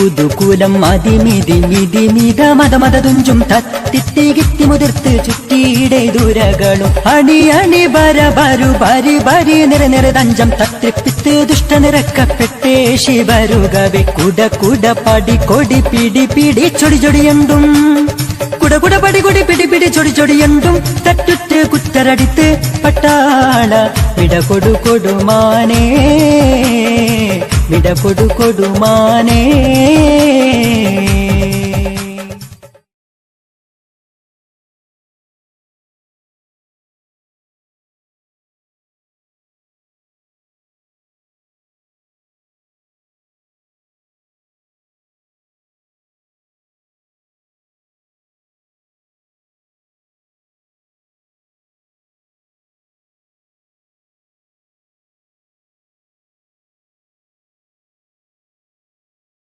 കുതുകൂലം മതിമിതി മിതി മിത മത മത തുഞ്ചും തത്തിത്തി കിത്തി മുതിർത്ത് ചുറ്റിയുടെ ദുരകളും അണി അണി ബര ബരു ബരി ബരി നിര നിര തഞ്ചം തത്രിപ്പിത്ത് ദുഷ്ടനിറക്കപ്പെട്ടേ ശിവരുകവെ കുട കുട പടി കൊടി പിടി പിടി ചൊടി ചൊടിയണ്ടും കുട കുട പടി കൊടി പിടി പിടി ചൊടി ചൊടിയണ്ടും തട്ടുറ്റ് കുറ്റരടിത്ത് പട്ടാള വിട കൊടു കൊടുമാനേ വിട കൊടു കൊടുമാനേ